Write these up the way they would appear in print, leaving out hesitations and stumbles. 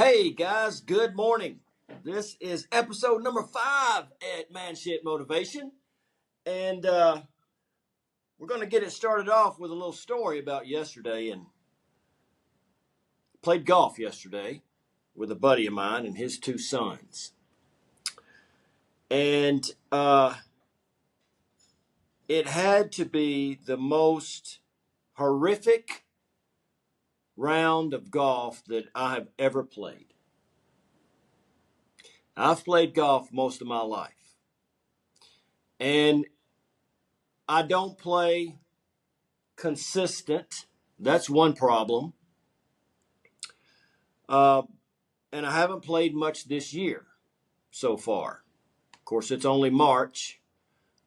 Hey guys, good morning. This is episode number 5 at ManShit Motivation. And we're going to get it started off with a little story about yesterday. And played golf yesterday with a buddy of mine and his 2 sons. And it had to be the most horrific round of golf that I have ever played. I've played golf most of my life. And I don't play consistent. That's one problem. Uh, and I haven't played much this year so far. Of course, it's only March.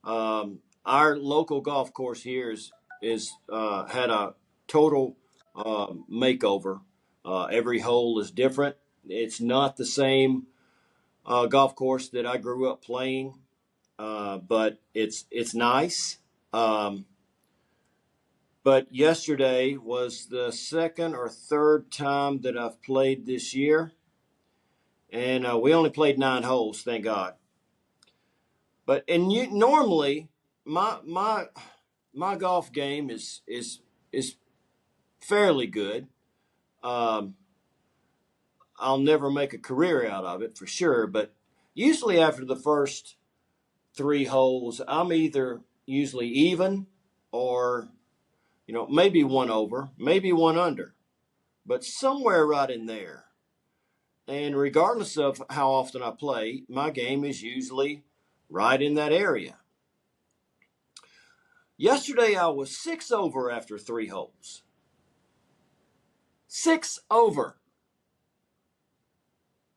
Our local golf course here is had a total makeover. Every hole is different. It's not the same golf course that I grew up playing, but it's nice. But yesterday was the second or third time that I've played this year, and we only played 9 holes, thank God. But normally my golf game is fairly good. Um, I'll never make a career out of it for sure, but usually after the first 3 holes, I'm either usually even or maybe one over, maybe one under, but somewhere right in there. And regardless of how often I play, my game is usually right in that area. Yesterday, I was 6 over after 3 holes. 6 over.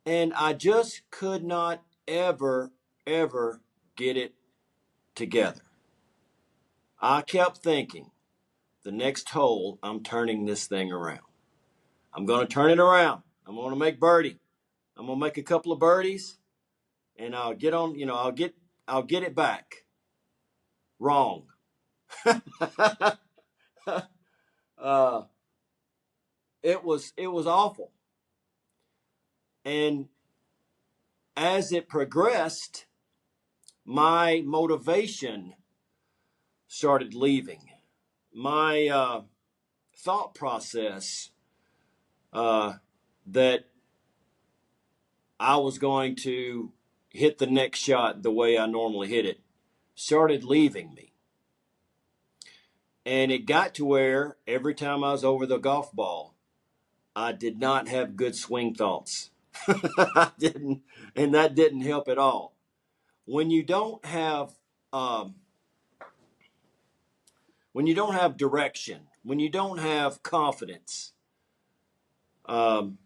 And I just could not ever get it together. I kept thinking, the next hole, I'm turning this thing around. I'm going to turn it around. I'm going to make birdie. I'm going to make a couple of birdies, and I'll get on, I'll get it back. Wrong. uh, it was awful. And as it progressed, my motivation started leaving. My thought process that I was going to hit the next shot the way I normally hit it started leaving me. And it got to where every time I was over the golf ball, I did not have good swing thoughts. I didn't, and that didn't help at all. When you don't have um, direction, when you don't have confidence, um,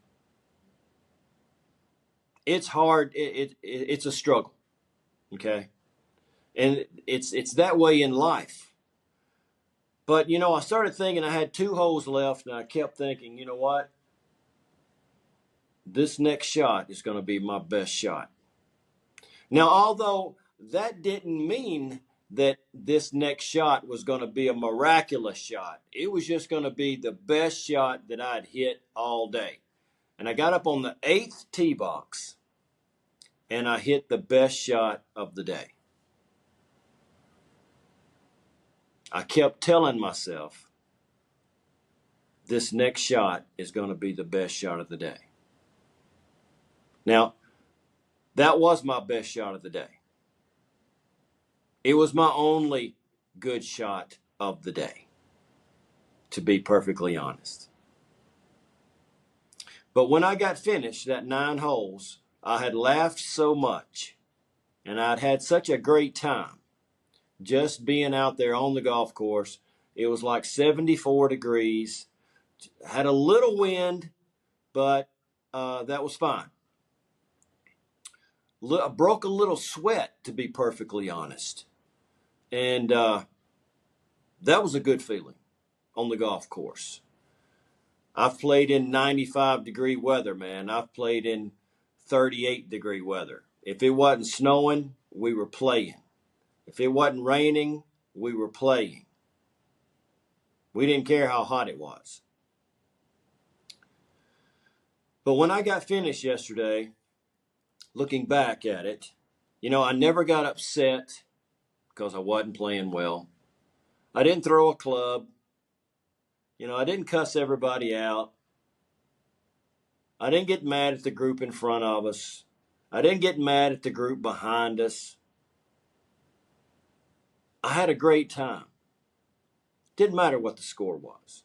it's hard. It's a struggle. Okay, and it's that way in life. But I started thinking I had 2 holes left, and I kept thinking, you know what? This next shot is going to be my best shot. Now, although that didn't mean that this next shot was going to be a miraculous shot, it was just going to be the best shot that I'd hit all day. And I got up on the 8th tee box, and I hit the best shot of the day. I kept telling myself, this next shot is going to be the best shot of the day. Now, that was my best shot of the day. It was my only good shot of the day, to be perfectly honest. But when I got finished, that 9 holes, I had laughed so much, and I'd had such a great time just being out there on the golf course. It was like 74 degrees, had a little wind, but that was fine. I broke a little sweat, to be perfectly honest. And that was a good feeling on the golf course. I've played in 95-degree weather, man. I've played in 38-degree weather. If it wasn't snowing, we were playing. If it wasn't raining, we were playing. We didn't care how hot it was. But when I got finished yesterday, looking back at it, I never got upset because I wasn't playing well. I didn't throw a club. I didn't cuss everybody out. I didn't get mad at the group in front of us. I didn't get mad at the group behind us. I had a great time. Didn't matter what the score was.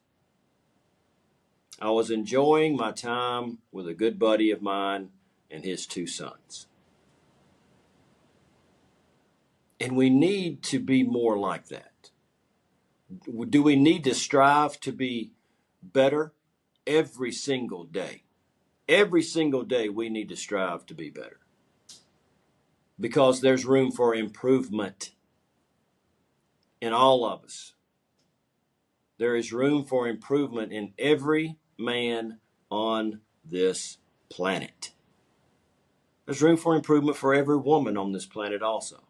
I was enjoying my time with a good buddy of mine and his two sons. And we need to be more like that. Do we need to strive to be better? Every single day. Every single day we need to strive to be better. Because there's room for improvement in all of us. There is room for improvement in every man on this planet. There's room for improvement for every woman on this planet also.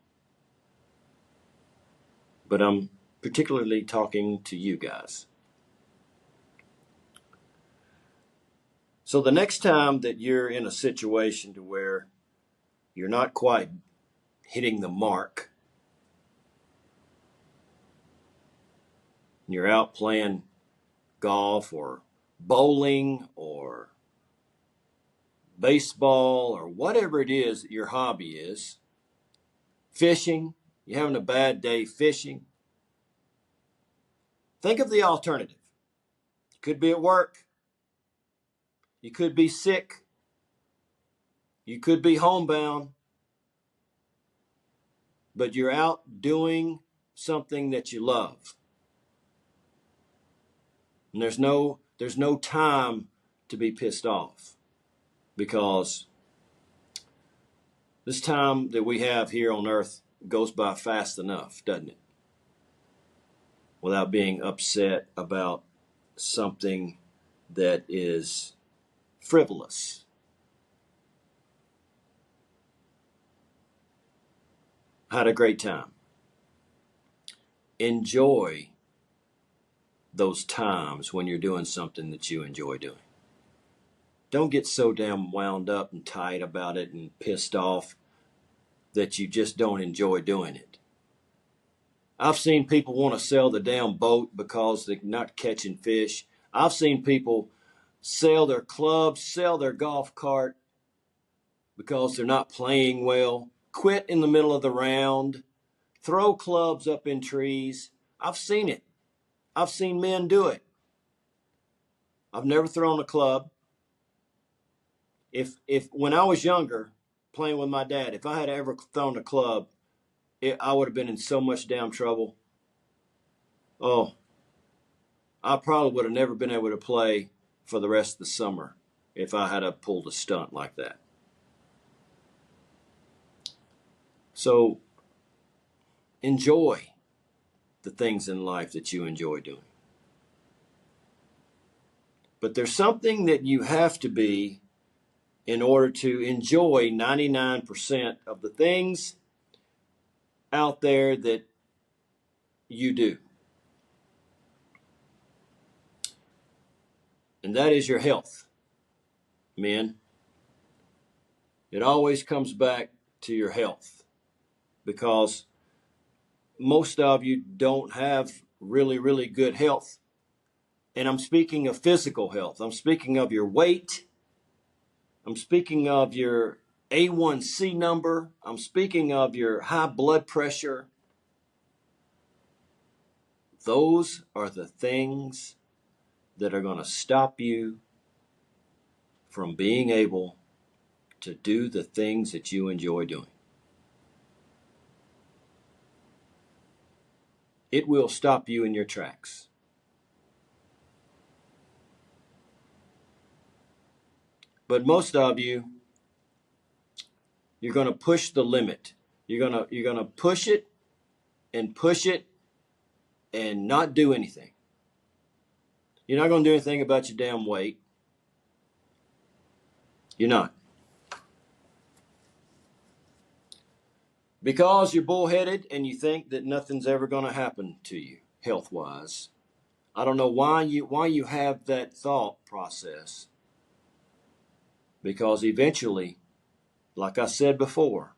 But I'm particularly talking to you guys. So the next time that you're in a situation to where you're not quite hitting the mark, you're out playing golf or bowling or baseball or whatever it is that your hobby is, fishing, you're having a bad day fishing, think of the alternative. You could be at work. You could be sick. You could be homebound. But you're out doing something that you love. And there's no time to be pissed off, because this time that we have here on earth goes by fast enough, doesn't it? Without being upset about something that is frivolous. I had a great time. Enjoy those times when you're doing something that you enjoy doing. Don't get so damn wound up and tight about it and pissed off that you just don't enjoy doing it. I've seen people want to sell the damn boat because they're not catching fish. I've seen people sell their clubs, sell their golf cart because they're not playing well, quit in the middle of the round, throw clubs up in trees. I've seen it. I've seen men do it. I've never thrown a club. If when I was younger, playing with my dad, if I had ever thrown a club, I would have been in so much damn trouble. Oh, I probably would have never been able to play for the rest of the summer if I had pulled a stunt like that. So enjoy the things in life that you enjoy doing. But there's something that you have to be in order to enjoy 99% of the things out there that you do. And that is your health, men. It always comes back to your health, because most of you don't have really, really good health. And I'm speaking of physical health. I'm speaking of your weight. I'm speaking of your A1C number. I'm speaking of your high blood pressure. Those are the things that are going to stop you from being able to do the things that you enjoy doing. It will stop you in your tracks. But most of you, you're going to push the limit. You're going to push it and not do anything. You're not going to do anything about your damn weight. You're not. Because you're bullheaded and you think that nothing's ever going to happen to you health-wise. I don't know why you have that thought process. Because eventually, like I said before,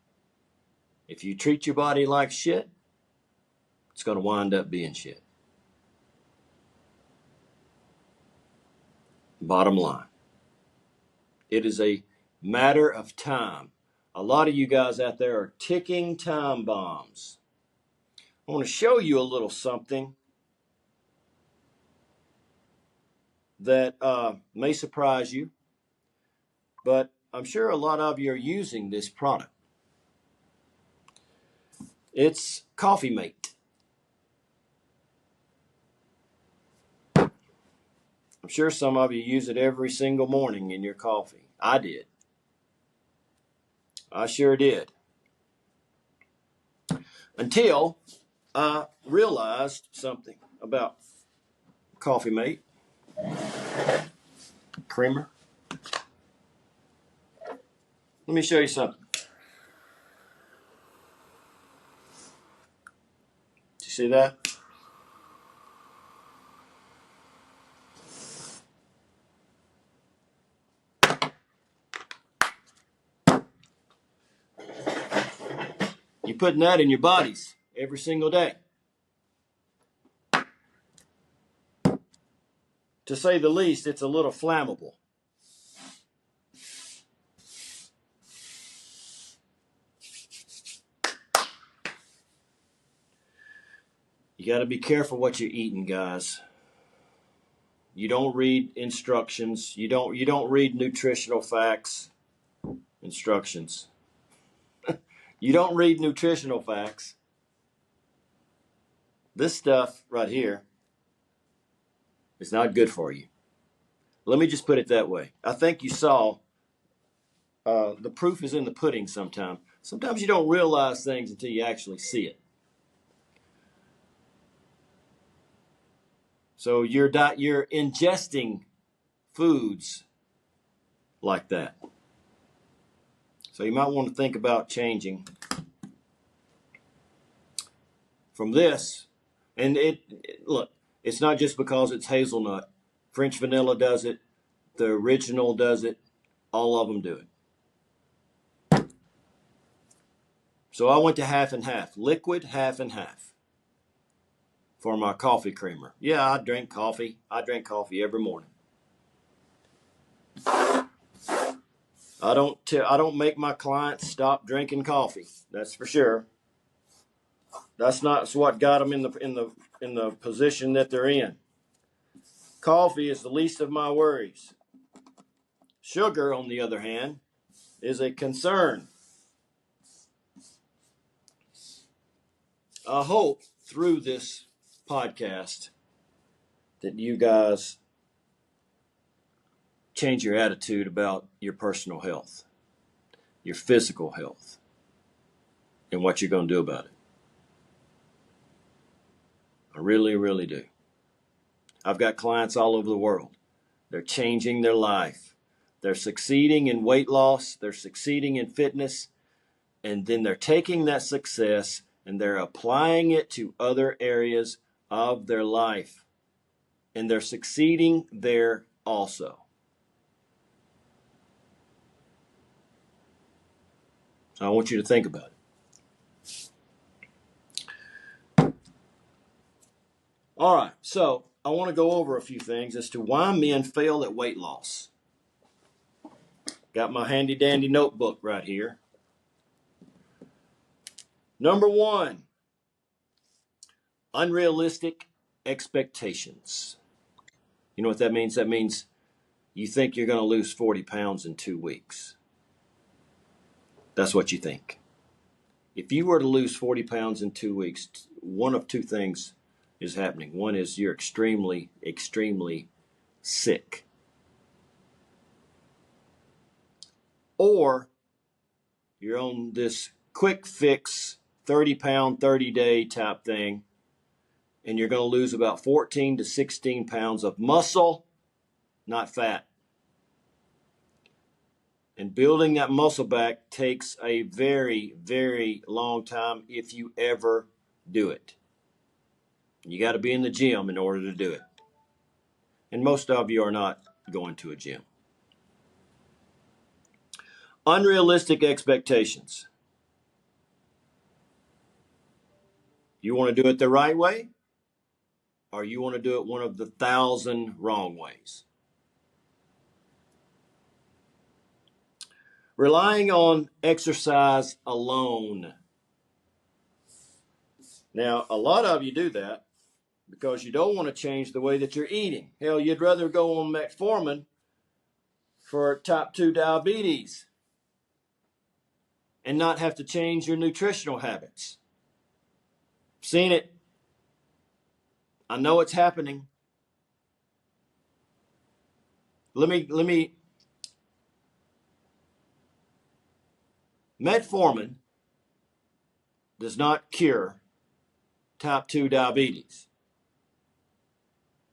if you treat your body like shit, it's going to wind up being shit. Bottom line. It is a matter of time. A lot of you guys out there are ticking time bombs. I want to show you a little something that may surprise you, but I'm sure a lot of you are using this product. It's Coffee Mate. I'm sure some of you use it every single morning in your coffee. I did. I sure did. Until I realized something about Coffee Mate creamer. Let me show you something. Do you see that? You're putting that in your bodies every single day. To say the least, it's a little flammable. You got to be careful what you're eating, guys. You don't read instructions. You don't read nutritional facts. Instructions. You don't read nutritional facts. This stuff right here is not good for you. Let me just put it that way. I think you saw the proof is in the pudding sometimes. Sometimes you don't realize things until you actually see it. So you're ingesting foods like that. So you might want to think about changing from this. And look, it's not just because it's hazelnut. French vanilla does it. The original does it. All of them do it. So I went to half and half. Liquid, half and half. For my coffee creamer. Yeah, I drink coffee. I drink coffee every morning. I don't make my clients stop drinking coffee. That's for sure. That's not what got them in the position that they're in. Coffee is the least of my worries. Sugar, on the other hand, is a concern. I hope through this podcast that you guys change your attitude about your personal health, your physical health, and what you're going to do about it. I really, really do. I've got clients all over the world. They're changing their life. They're succeeding in weight loss. They're succeeding in fitness. And then they're taking that success and they're applying it to other areas of their life. And they're succeeding there also. So I want you to think about it. All right, so I want to go over a few things as to why men fail at weight loss. Got my handy dandy notebook right here. Number one, unrealistic expectations. You know what that means? That means you think you're going to lose 40 pounds in 2 weeks. That's what you think. If you were to lose 40 pounds in 2 weeks, one of two things is happening. One is you're extremely, extremely sick. Or you're on this quick fix, 30-pound, 30-day type thing, and you're going to lose about 14 to 16 pounds of muscle, not fat. And building that muscle back takes a very, very long time if you ever do it. You got to be in the gym in order to do it. And most of you are not going to a gym. Unrealistic expectations. You want to do it the right way, or you want to do it one of the 1,000 wrong ways. Relying on exercise alone. Now, a lot of you do that because you don't want to change the way that you're eating. Hell, you'd rather go on metformin for type 2 diabetes and not have to change your nutritional habits. Seen it. I know it's happening. Metformin does not cure type 2 diabetes.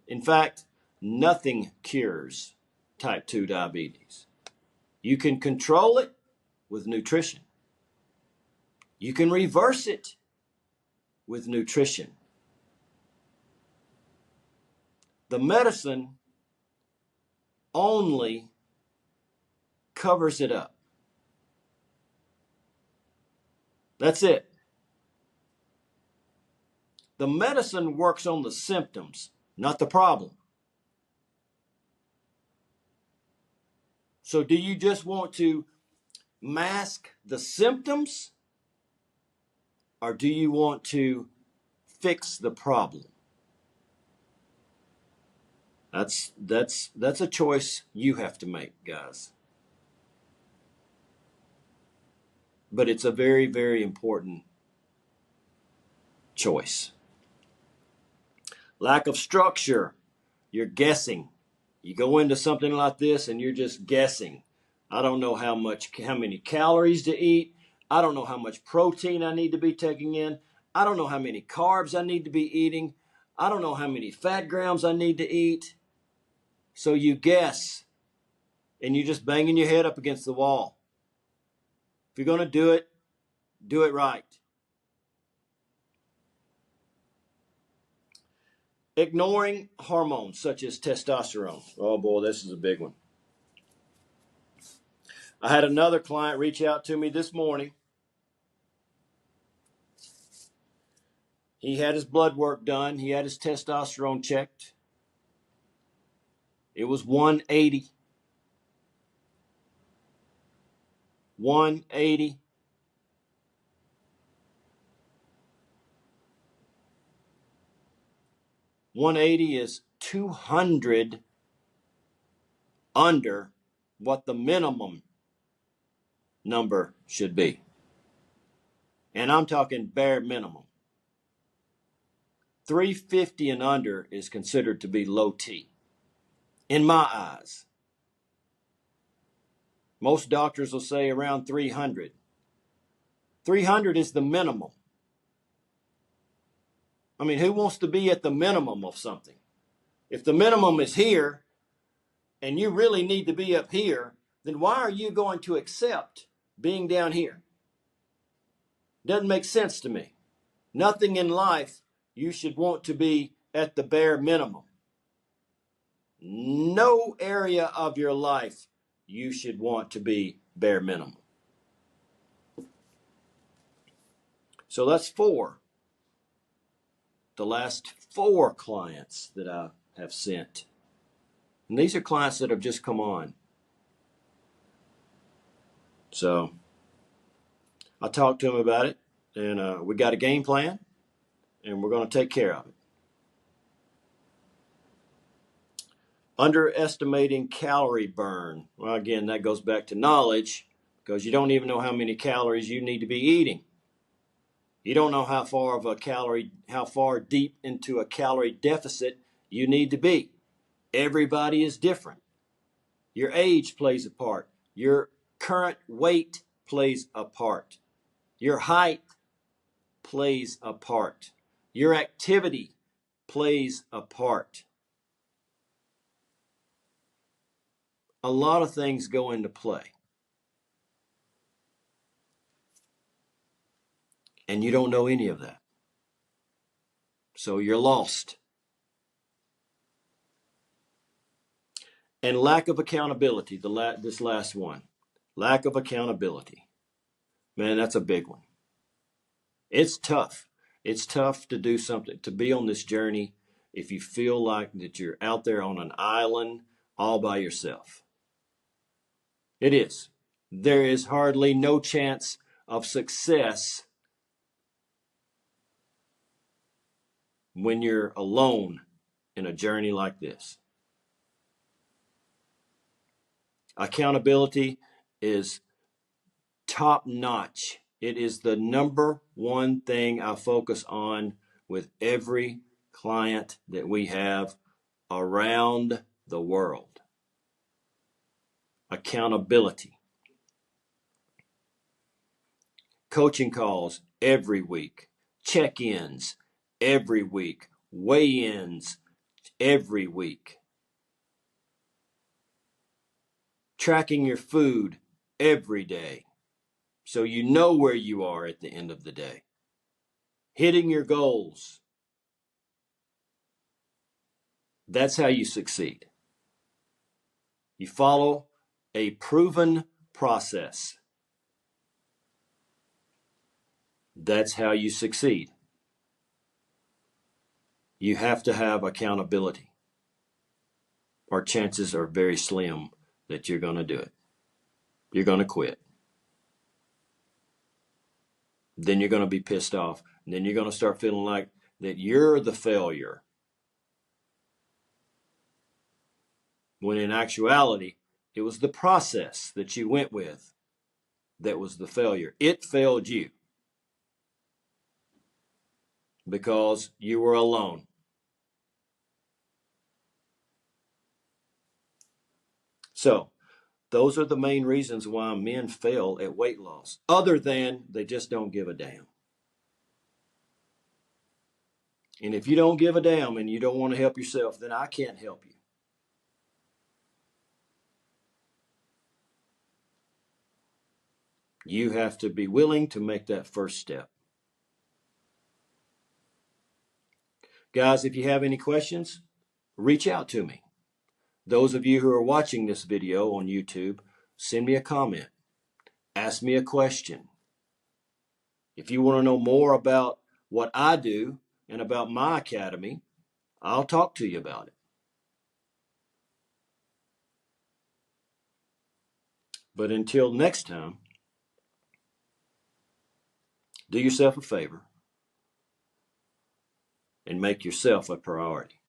In fact, nothing cures type 2 diabetes. You can control it with nutrition. You can reverse it with nutrition. The medicine only covers it up. That's it. The medicine works on the symptoms, not the problem. So do you just want to mask the symptoms, or do you want to fix the problem? That's a choice you have to make, guys. But it's a very, very important choice. Lack of structure. You're guessing. You go into something like this and you're just guessing. I don't know how many calories to eat. I don't know how much protein I need to be taking in. I don't know how many carbs I need to be eating. I don't know how many fat grams I need to eat. So you guess, and you're just banging your head up against the wall. If you're going to do it right. Ignoring hormones such as testosterone. Oh boy, this is a big one. I had another client reach out to me this morning. He had his blood work done. He had his testosterone checked. It was 180. 180. .180 is 200 under what the minimum number should be. And I'm talking bare minimum. 350 and under is considered to be low T, in my eyes. Most doctors will say around 300. 300 is the minimum. I mean, who wants to be at the minimum of something? If the minimum is here and you really need to be up here, then why are you going to accept being down here? Doesn't make sense to me. Nothing in life you should want to be at the bare minimum. No area of your life you should want to be bare minimum. So that's 4. The last 4 clients that I have sent. And these are clients that have just come on. So I talked to them about it, and we got a game plan, and we're going to take care of it. Underestimating calorie burn. Well, again, that goes back to knowledge, because you don't even know how many calories you need to be eating. You don't know how far deep into a calorie deficit you need to be. Everybody is different. Your age plays a part. Your current weight plays a part. Your height plays a part. Your activity plays a part. A lot of things go into play. And you don't know any of that. So you're lost. And lack of accountability, this last one. Lack of accountability. Man, that's a big one. It's tough. It's tough to do something, to be on this journey if you feel like that you're out there on an island all by yourself. It is. There is hardly no chance of success when you're alone in a journey like this. Accountability is top notch. It is the number one thing I focus on with every client that we have around the world. Accountability. Coaching calls every week, check-ins every week, weigh-ins every week. Tracking your food every day so you know where you are at the end of the day. Hitting your goals. That's how you succeed. You follow a proven process. That's how you succeed. You have to have accountability, or chances are very slim that you're going to do it. You're going to quit. Then you're going to be pissed off. And then you're going to start feeling like that you're the failure. When in actuality, it was the process that you went with that was the failure. It failed you because you were alone. So, those are the main reasons why men fail at weight loss, other than they just don't give a damn. And if you don't give a damn and you don't want to help yourself, then I can't help you. You have to be willing to make that first step. Guys, if you have any questions, reach out to me. Those of you who are watching this video on YouTube, send me a comment. Ask me a question. If you want to know more about what I do and about my academy, I'll talk to you about it. But until next time, do yourself a favor and make yourself a priority.